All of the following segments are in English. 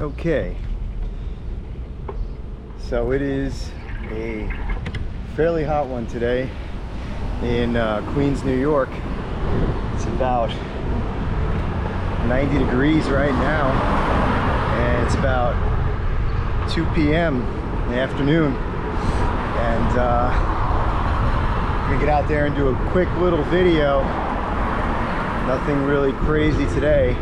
Okay, so it is a fairly hot one today in Queens, New York. It's about 90 degrees right now, and it's about 2 p.m. in the afternoon, and I'm gonna get out there and do a quick little video. Nothing really crazy today,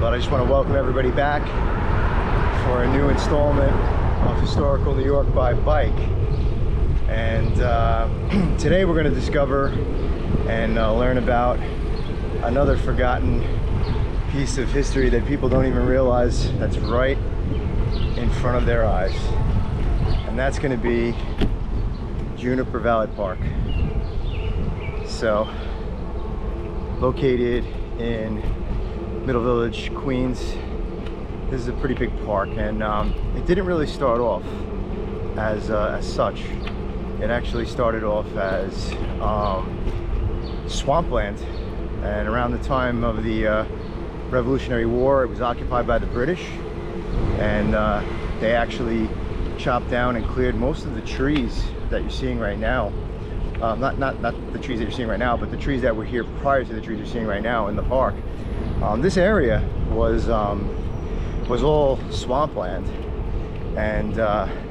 but I just want to welcome everybody back for a new installment of Historical New York by Bike. And today we're going to discover and learn about another forgotten piece of history that people don't even realize that's right in front of their eyes. And that's going to be Juniper Valley Park. So, located in Middle Village, Queens. This is a pretty big park, and it didn't really start off as such. It actually started off as swampland, and around the time of the Revolutionary War, it was occupied by the British, and they actually chopped down and cleared most of the trees that you're seeing right now. Not the trees that you're seeing right now, but the trees that were here prior to the trees you're seeing right now in the park. This area was all swampland, and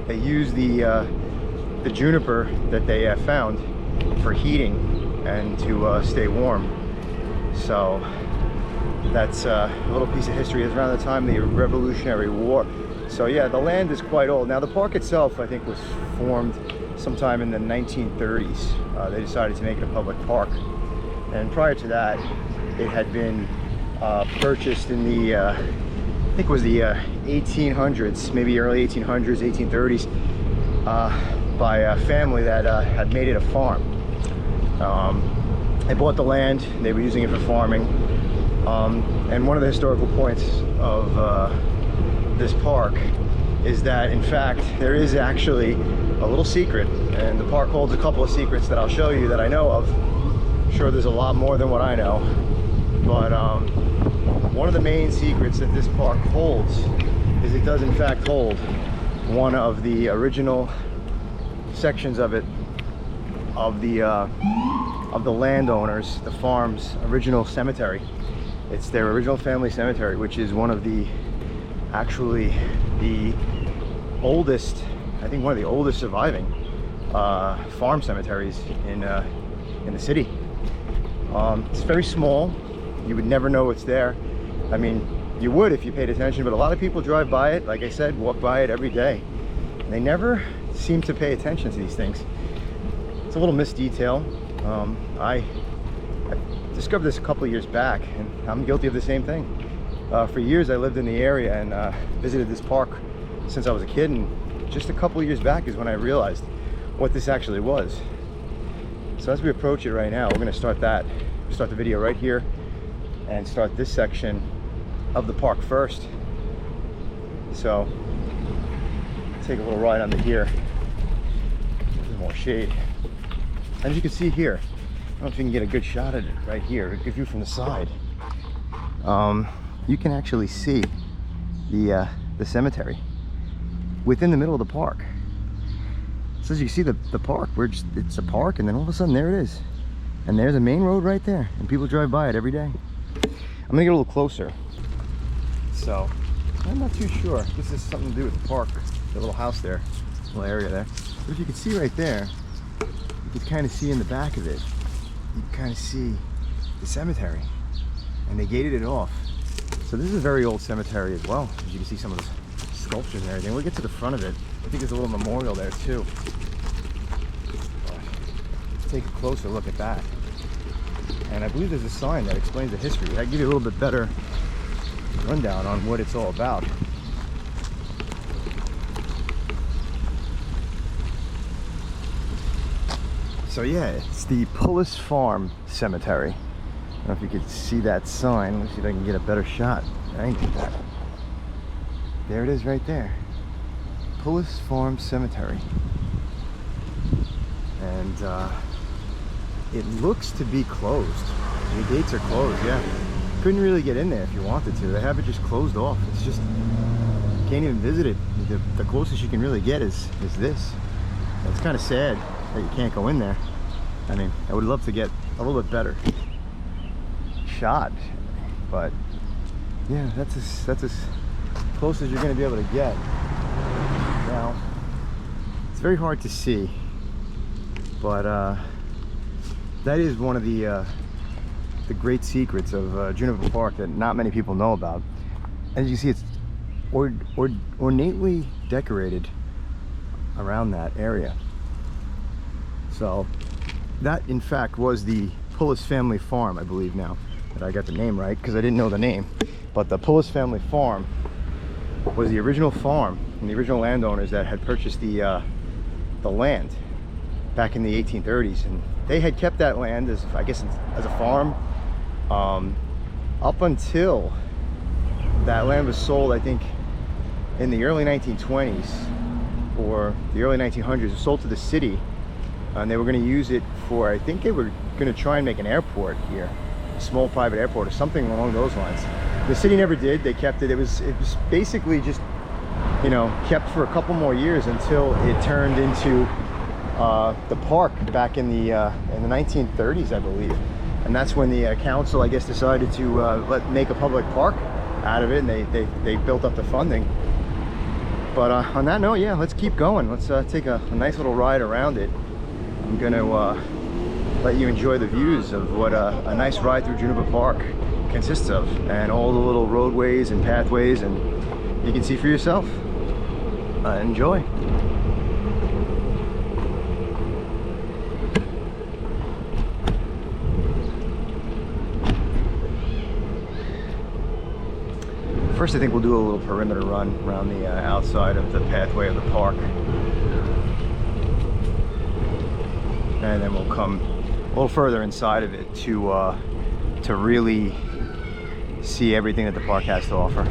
they used the juniper that they found for heating and to stay warm. So that's a little piece of history. It's around the time of the Revolutionary War. So yeah, the land is quite old. Now the park itself, I think, was formed sometime in the 1930s. They decided to make it a public park, and prior to that it had been purchased in the I think it was the 1800s, maybe early 1800s, 1830s, by a family that had made it a farm. They bought the land, they were using it for farming, and one of the historical points of this park is that, in fact, there is actually a little secret, and the park holds a couple of secrets that I'll show you that I know of. I'm sure there's a lot more than what I know, but one of the main secrets that this park holds is it does in fact hold one of the original sections of it, of the landowners, the farm's original cemetery. It's their original family cemetery, which is one of the, actually the oldest, I think one of the oldest surviving farm cemeteries in the city. It's very small. You would never know it's there. I mean, you would if you paid attention, but a lot of people drive by it, like I said, walk by it every day. And they never seem to pay attention to these things. It's a little missed detail. I discovered this a couple of years back, and I'm guilty of the same thing. For years I lived in the area and visited this park since I was a kid, and just a couple of years back is when I realized what this actually was. So as we approach it right now, we're going to start the video right here and start this section of the park first. So take a little ride under here. There's more shade. As you can see here, I don't know if you can get a good shot at it right here, a view from the side. You can actually see the cemetery within the middle of the park. So as you see the park, it's a park, and then all of a sudden there it is. And there's a main road right there, and people drive by it every day. I'm gonna get a little closer. So, I'm not too sure. This has something to do with the park, the little house there, little area there. But if you can see right there, you can kind of see in the back of it, you can kind of see the cemetery. And they gated it off. So this is a very old cemetery as well. As you can see some of the sculptures and everything. We'll get to the front of it. I think there's a little memorial there too. But let's take a closer look at that. And I believe there's a sign that explains the history. I'll give you a little bit better rundown on what it's all about. So yeah, it's the Pullis Farm Cemetery. I don't know if you could see that sign. Let's see if I can get a better shot. I can get that. There it is right there. Pullis Farm Cemetery. And it looks to be closed. The gates are closed, yeah. couldn't really get in there if you wanted to. They have it just closed off. It's just, you can't even visit it. The closest you can really get is this. It's kind of sad that you can't go in there. I mean, I would love to get a little bit better shot, but yeah, that's as close as you're going to be able to get. Now, it's very hard to see, but that is one of the great secrets of Juniper Park that not many people know about. As you see, it's ornately decorated around that area. So that in fact was the Pullis family farm, I believe now that I got the name right, because I didn't know the name. But the Pullis family farm was the original farm and the original landowners that had purchased the land back in the 1830s, and they had kept that land as, I guess, as a farm up until that land was sold, I think in the early 1920s or the early 1900s. It was sold to the city, and they were going to use it for, I think they were going to try and make an airport here, a small private airport or something along those lines. The city never did. They kept it. It was basically just, you know, kept for a couple more years until it turned into the park back in the 1930s, I believe. And that's when the council, I guess, decided to make a public park out of it, and they built up the funding. But on that note, yeah, let's keep going. Let's take a nice little ride around it. I'm gonna let you enjoy the views of what a nice ride through Juniper Park consists of, and all the little roadways and pathways, and you can see for yourself. Enjoy. First, I think we'll do a little perimeter run around the outside of the pathway of the park. And then we'll come a little further inside of it to really see everything that the park has to offer.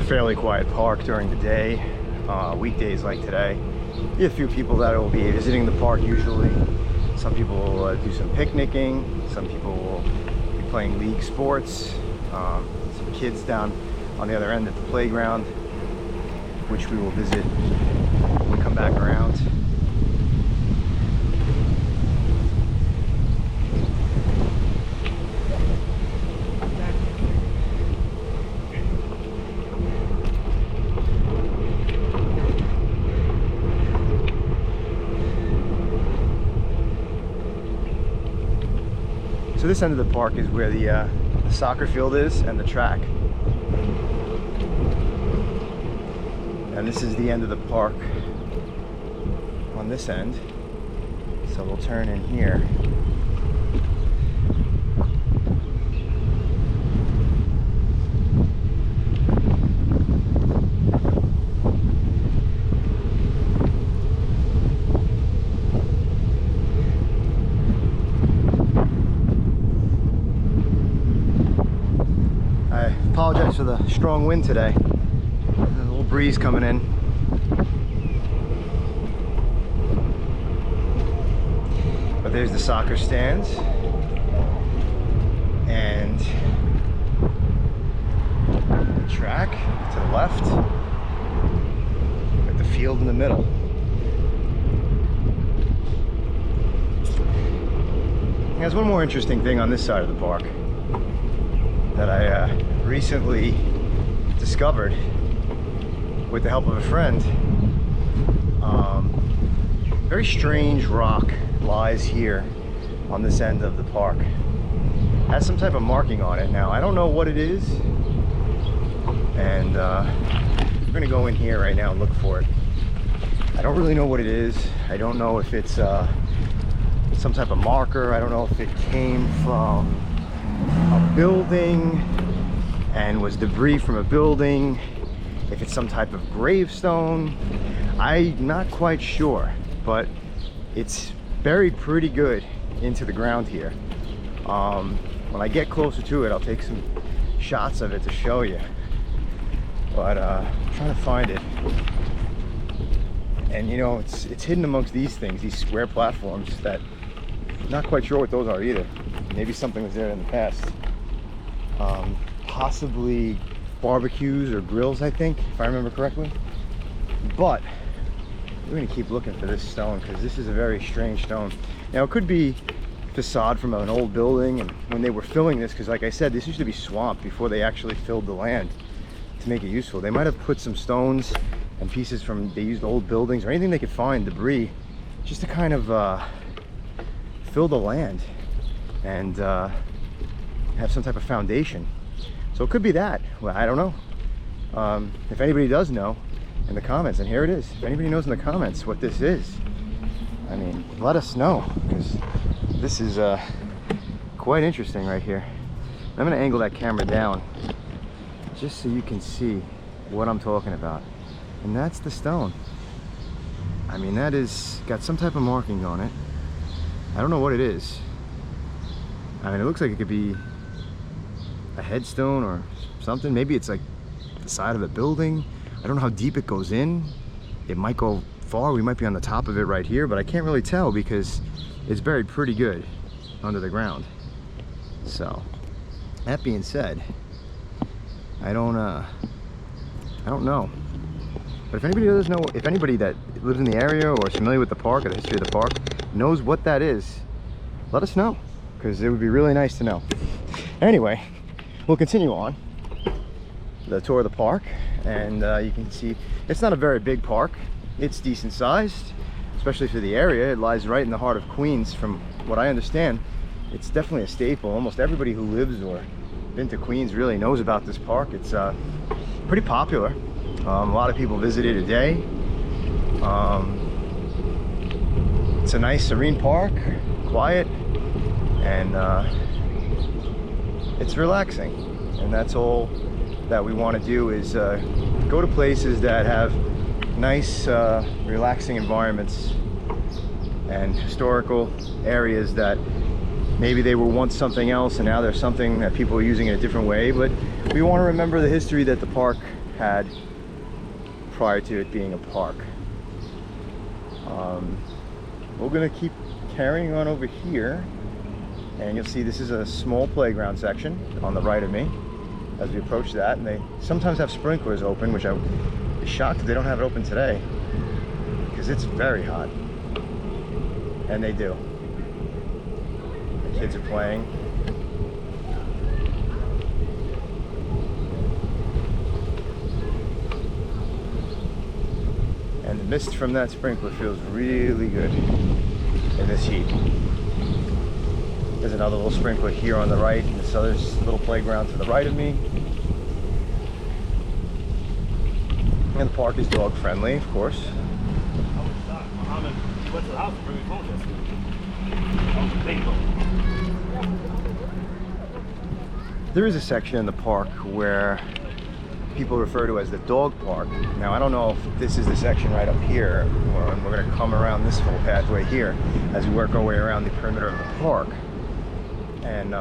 Fairly quiet park during the day. Weekdays like today, you have a few people that will be visiting the park usually. Some people will do some picnicking, some people will be playing league sports, some kids down on the other end at the playground, which we will visit when we come back around. So this end of the park is where the soccer field is and the track. And this is the end of the park on this end. So we'll turn in here. Apologize for the strong wind today. There's a little breeze coming in. But there's the soccer stands. And the track to the left. field in the middle. There's one more interesting thing on this side of the park that I recently discovered with the help of a friend. Very strange rock lies here on this end of the park. It has some type of marking on it. Now, I don't know what it is, and we're gonna go in here right now and look for it. I don't really know what it is. I don't know if it's some type of marker. I don't know if it came from a building and was debris from a building, if it's some type of gravestone. I'm not quite sure, but it's buried pretty good into the ground here. When I get closer to it, I'll take some shots of it to show you, but I'm trying to find it. And you know, it's hidden amongst these things, these square platforms, that I'm not quite sure what those are either. Maybe something was there in the past. Possibly barbecues or grills, I think, if I remember correctly. But we're gonna keep looking for this stone because this is a very strange stone. Now, it could be facade from an old building, and when they were filling this, because like I said, this used to be swamp before they actually filled the land to make it useful. They might have put some stones and pieces from, they used old buildings or anything they could find, debris, just to kind of fill the land and have some type of foundation. So it could be that. Well, I don't know. If anybody does know in the comments, and here it is, if anybody knows in the comments what this is, I mean, let us know, because this is quite interesting right here. I'm going to angle that camera down just so you can see what I'm talking about. And that's the stone. I mean, that is got some type of marking on it. I don't know what it is. I mean, it looks like it could be a headstone or something. Maybe it's like the side of a building. I don't know how deep it goes in. It might go far. We might be on the top of it right here, but I can't really tell because it's buried pretty good under the ground. So, that being said, I don't know. But if anybody does know, if anybody that lives in the area or is familiar with the park or the history of the park knows what that is, let us know, because it would be really nice to know. Anyway, we'll continue on the tour of the park, and you can see it's not a very big park. It's decent sized, especially for the area. It lies right in the heart of Queens. From what I understand, it's definitely a staple. Almost everybody who lives or been to Queens really knows about this park. It's pretty popular. A lot of people visit it a day. It's a nice serene park, quiet, and it's relaxing. And that's all that we want to do, is go to places that have nice relaxing environments and historical areas that maybe they were once something else and now they're something that people are using in a different way. But we want to remember the history that the park had prior to it being a park. We're gonna keep carrying on over here, and you'll see this is a small playground section on the right of me as we approach that. And they sometimes have sprinklers open, which I was shocked that they don't have it open today because it's very hot. And they do. The kids are playing. And the mist from that sprinkler feels really good in this heat. There's another little sprinkler here on the right, and this other little playground to the right of me. And the park is dog friendly, of course. There is a section in the park where people refer to as the dog park. Now, I don't know if this is the section right up here, or we're going to come around this whole pathway here as we work our way around the perimeter of the park. And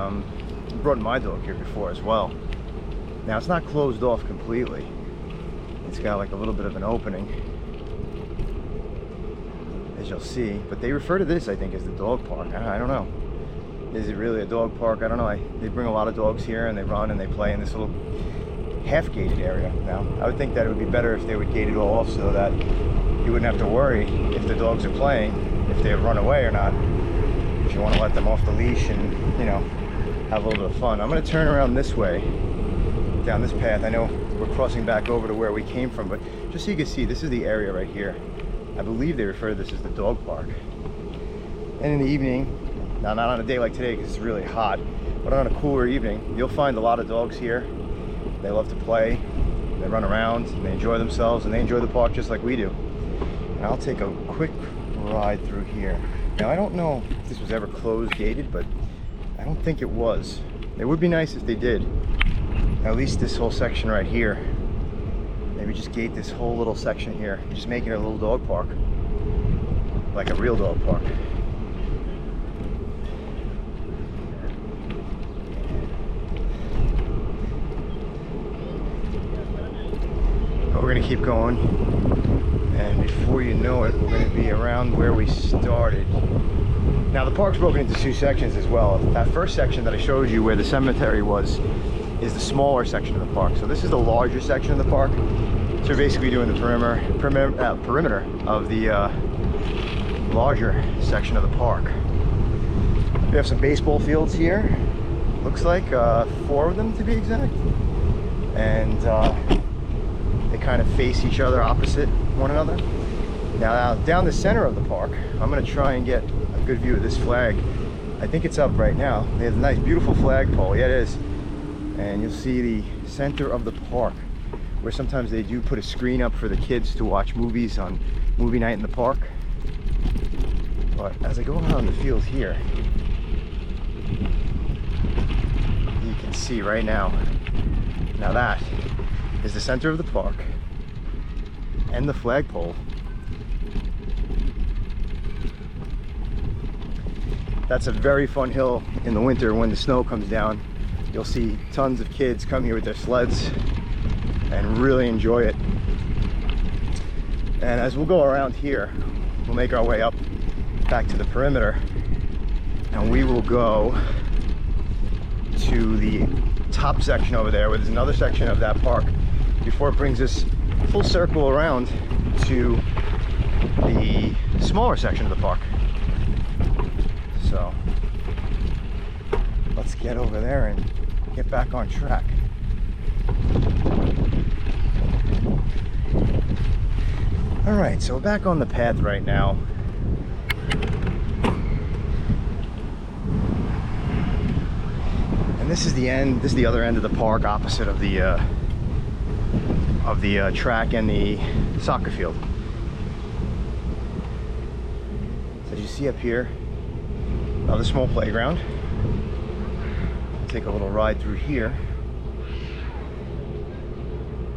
brought my dog here before as well. Now, it's not closed off completely. It's got like a little bit of an opening, as you'll see. But they refer to this, I think, as the dog park. I don't know. Is it really a dog park? I don't know. They bring a lot of dogs here, and they run and they play in this little half gated area. Now, I would think that it would be better if they would gate it all off so that you wouldn't have to worry if the dogs are playing, if they run away or not. If you want to let them off the leash and, you know, have a little bit of fun. I'm going to turn around this way, down this path. I know we're crossing back over to where we came from, but just so you can see, this is the area right here. I believe they refer to this as the dog park. And in the evening, now not on a day like today because it's really hot, but on a cooler evening, you'll find a lot of dogs here. They love to play, they run around, and they enjoy themselves, and they enjoy the park just like we do. And I'll take a quick ride through here. Now, I don't know if this was ever closed, gated, but I don't think it was. It would be nice if they did. At least this whole section right here. Maybe just gate this whole little section here. Just make it a little dog park. Like a real dog park. But we're gonna keep going. And before you know it, we're gonna be around where we started. Now the park's broken into two sections as well. That first section that I showed you where the cemetery was is the smaller section of the park. So this is the larger section of the park. So we're basically doing the perimeter of the larger section of the park. We have some baseball fields here. Looks like 4 of them to be exact. And they kind of face each other opposite one another. Now down the center of the park, I'm gonna try and get a good view of this flag. I think it's up right now. They have a nice, beautiful flagpole. Yeah, it is. And you'll see the center of the park, where sometimes they do put a screen up for the kids to watch movies on movie night in the park. But as I go around the field here, you can see right now, that is the center of the park and the flagpole. That's a very fun hill in the winter when the snow comes down. You'll see tons of kids come here with their sleds and really enjoy it. And as we'll go around here, we'll make our way up back to the perimeter, and we will go to the top section over there where there's another section of that park before it brings us full circle around to the smaller section of the park. So let's get over there and get back on track. All right, so we're back on the path right now. And this is the end, this is the other end of the park opposite of the track and the soccer field. So as you see up here, another small playground. Take a little ride through here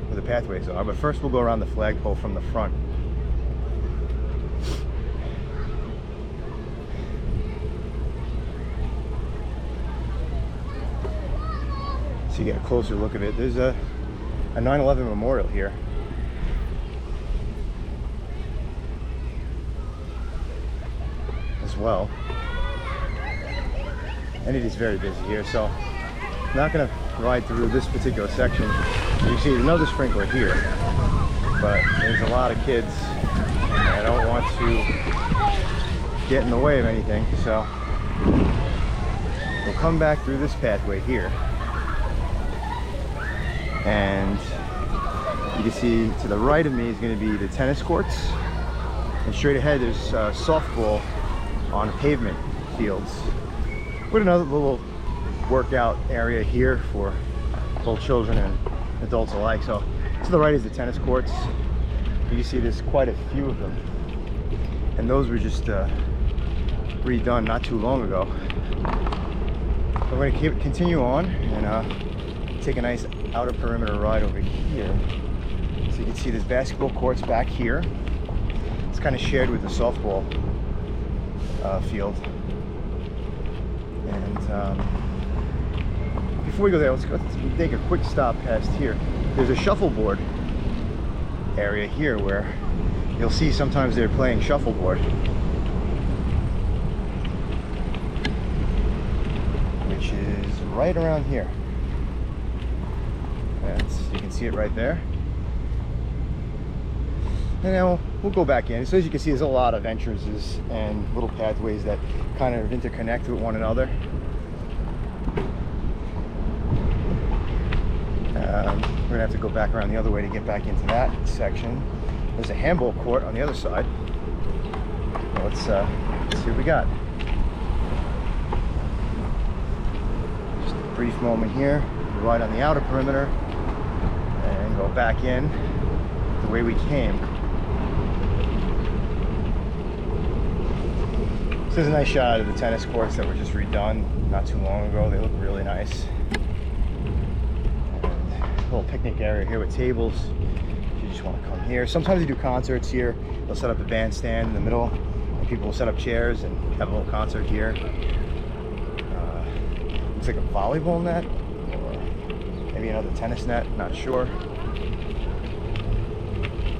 where the pathways are, but first we'll go around the flagpole from the front. So you get a closer look of it. There's a 9/11 memorial here. As well. And it is very busy here, so I'm not going to ride through this particular section. You see another sprinkler here, but there's a lot of kids and I don't want to get in the way of anything, so we'll come back through this pathway here, and you can see to the right of me is going to be the tennis courts, and straight ahead there's softball on pavement fields with another little workout area here for both children and adults alike. So to the right is the tennis courts. You can see there's quite a few of them, and those were just redone not too long ago. So we're going to continue on and take a nice outer perimeter ride over here. So you can see there's basketball courts back here. It's kind of shared with the softball field. And before we go there, let's take a quick stop past here. There's a shuffleboard area here where you'll see sometimes they're playing shuffleboard, which is right around here. That's So you can see it right there. And now we'll go back in. So as you can see, there's a lot of entrances and little pathways that kind of interconnect with one another. We're gonna have to go back around the other way to get back into that section. There's a handball court on the other side. Well, let's see what we got. Just a brief moment here. Right on the outer perimeter and go back in the way we came. This is a nice shot of the tennis courts that were just redone not too long ago. They look really nice. A little picnic area here with tables if you just want to come here. Sometimes they do concerts here. They'll set up a bandstand in the middle and people will set up chairs and have a little concert here. Looks like a volleyball net or maybe another tennis net, not sure.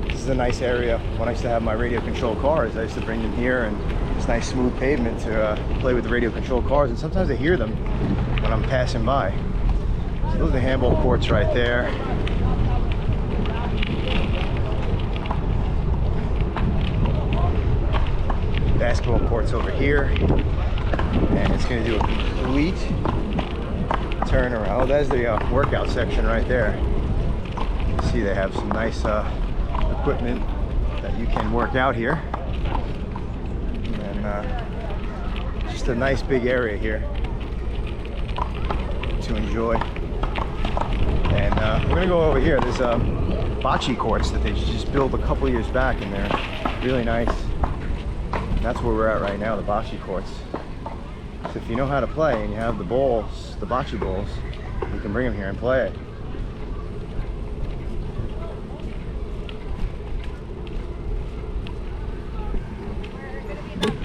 This is a nice area. When I used to have my radio controlled cars, I used to bring them here, and it's nice smooth pavement to play with the radio controlled cars, and sometimes I hear them when I'm passing by. So those are the handball courts right there. Basketball courts over here. And it's going to do a complete turn around. Oh, there's the workout section right there. You see they have some nice equipment that you can work out here. And just a nice big area here to enjoy. And we're gonna go over here. There's bocce courts that they just built a couple years back, and they're really nice. And that's where we're at right now, the bocce courts. So if you know how to play and you have the balls, the bocce balls, you can bring them here and play it.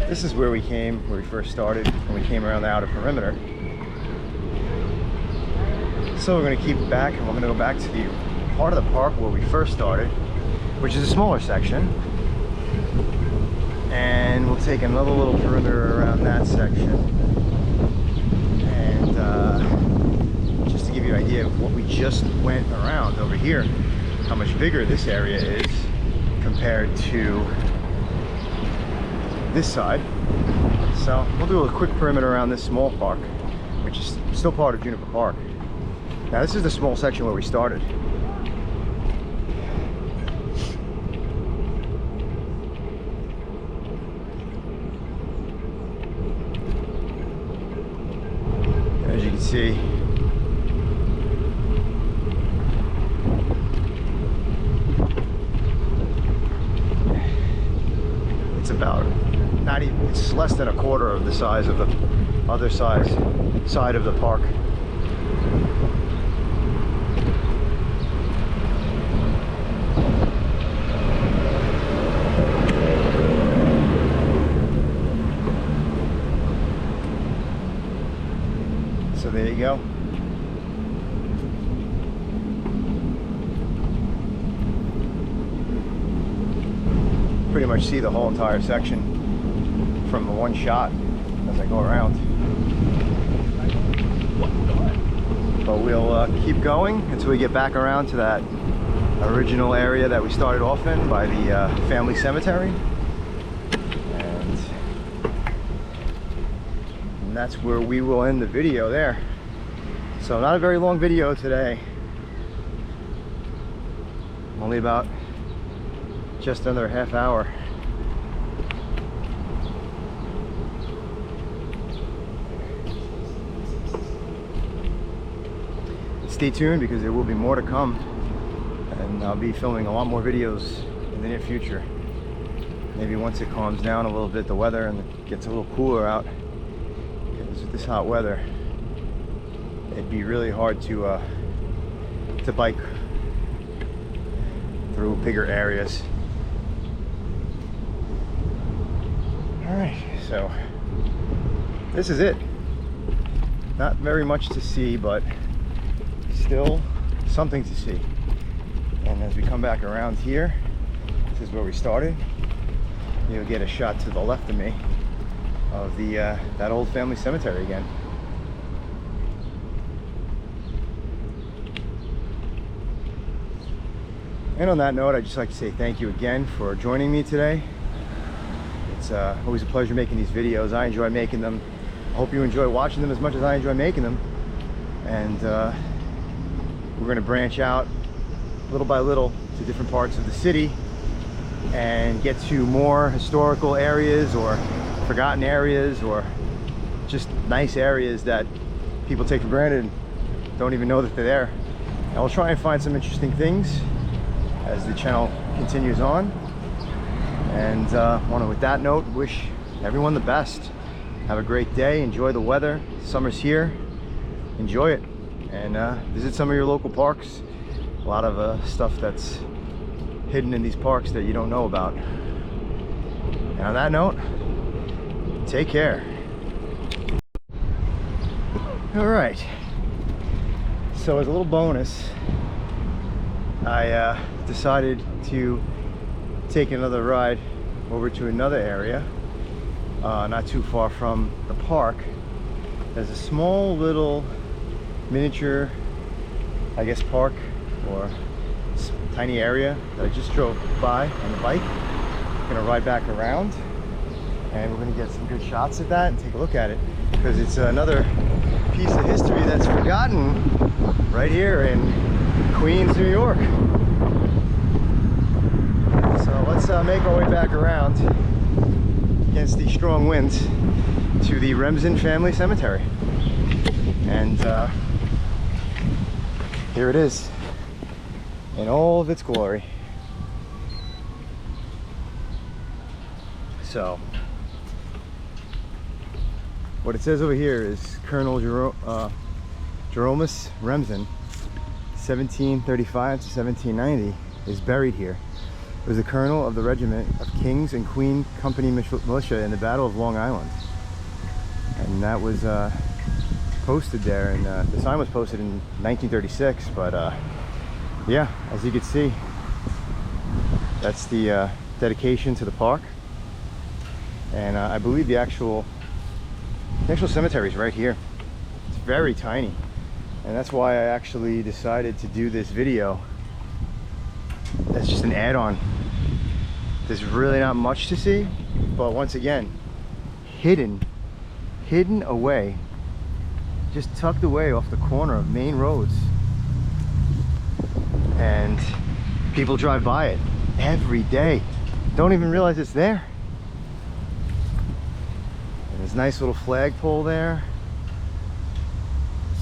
This is where we came, where we first started, when we came around the outer perimeter. So we're going to keep back, and we're going to go back to the part of the park where we first started, which is a smaller section. And we'll take another little perimeter around that section. And just to give you an idea of what we just went around over here, how much bigger this area is compared to this side. So we'll do a quick perimeter around this small park, which is still part of Juniper Park. Now this is the small section where we started. As you can see, it's about not even, it's less than a quarter of the size of the other side of the park. So there you go. Pretty much see the whole entire section from the one shot as I go around. But we'll keep going until we get back around to that original area that we started off in by the family cemetery. And that's where we will end the video there. So not a very long video today. Only about just under a half hour. Stay tuned because there will be more to come, and I'll be filming a lot more videos in the near future. Maybe once it calms down a little bit, the weather, and it gets a little cooler out. Because with this hot weather, it'd be really hard to bike through bigger areas. Alright, so this is it. Not very much to see, but still something to see. And as we come back around here, this is where we started. You'll get a shot to the left of me of the that old family cemetery again. And on that note, I'd just like to say thank you again for joining me today. It's always a pleasure making these videos. I enjoy making them. I hope you enjoy watching them as much as I enjoy making them. And we're going to branch out little by little to different parts of the city and get to more historical areas or forgotten areas or just nice areas that people take for granted and don't even know that they're there. And we'll try and find some interesting things as the channel continues on. And want to, with that note, wish everyone the best. Have a great day. Enjoy the weather. Summer's here. Enjoy it. And visit some of your local parks. A lot of stuff that's hidden in these parks that you don't know about. And on that note, take care. All right. So as a little bonus, I decided to take another ride over to another area, not too far from the park. There's a small little miniature, I guess, park or tiny area that I just drove by on the bike. I'm gonna ride back around and we're gonna get some good shots at that and take a look at it, because it's another piece of history that's forgotten right here in Queens, New York. So let's make our way back around against these strong winds to the Remsen Family Cemetery. And here it is in all of its glory. So what it says over here is Colonel Jeromus Remsen, 1735 to 1790, is buried here. He was the colonel of the regiment of King's and Queen Company militia in the Battle of Long Island. And that was posted there, and the sign was posted in 1936, but yeah, as you can see, that's the dedication to the park. And I believe the actual cemetery is right here. It's very tiny, and that's why I actually decided to do this video. That's just an add-on. There's really not much to see, but once again, hidden away, just tucked away off the corner of main roads, and people drive by it every day, don't even realize it's there. And there's a nice little flagpole there,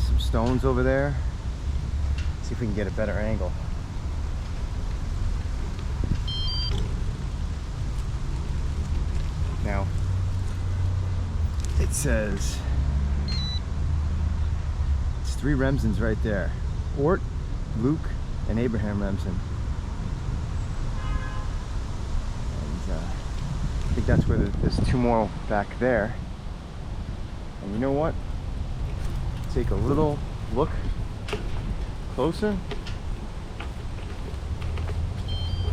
some stones over there. Let's see if we can get a better angle. Now it says it's 3 Remsens right there: Ort, Luke, and Abraham Remsen. And I think that's where there's 2 more back there. And you know what? Take a little look closer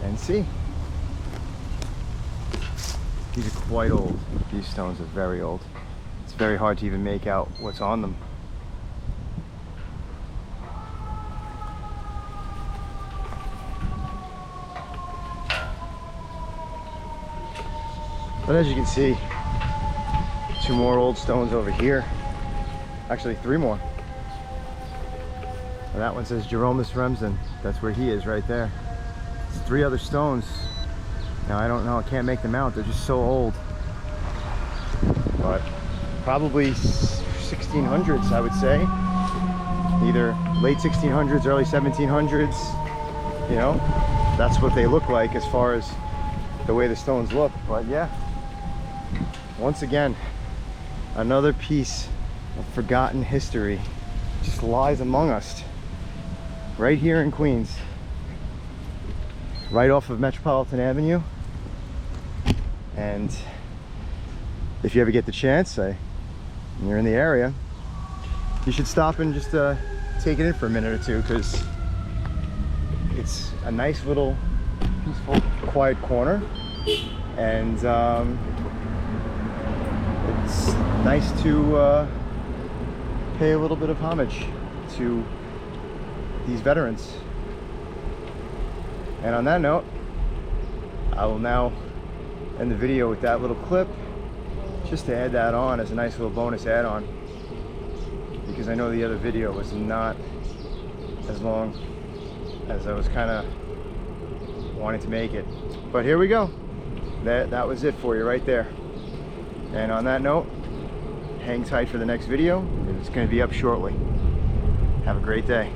and see. These are quite old. These stones are very old. It's very hard to even make out what's on them. But as you can see, 2 more old stones over here. Actually 3 more. And that one says Jeromus Remsen. That's where he is right there. It's 3 other stones. Now I don't know, I can't make them out, they're just so old. But probably 1600s, I would say. Either late 1600s, early 1700s. You know, that's what they look like as far as the way the stones look. But yeah, once again, another piece of forgotten history just lies among us right here in Queens, right off of Metropolitan Avenue. And if you ever get the chance, and you're in the area, you should stop and just take it in for a minute or 2, because it's a nice little peaceful, quiet corner, and it's nice to pay a little bit of homage to these veterans. And on that note, I will now end the video with that little clip, just to add that on as a nice little bonus add-on, because I know the other video was not as long as I was kind of wanting to make it. But here we go. That was it for you right there. And on that note, hang tight for the next video. It's going to be up shortly. Have a great day.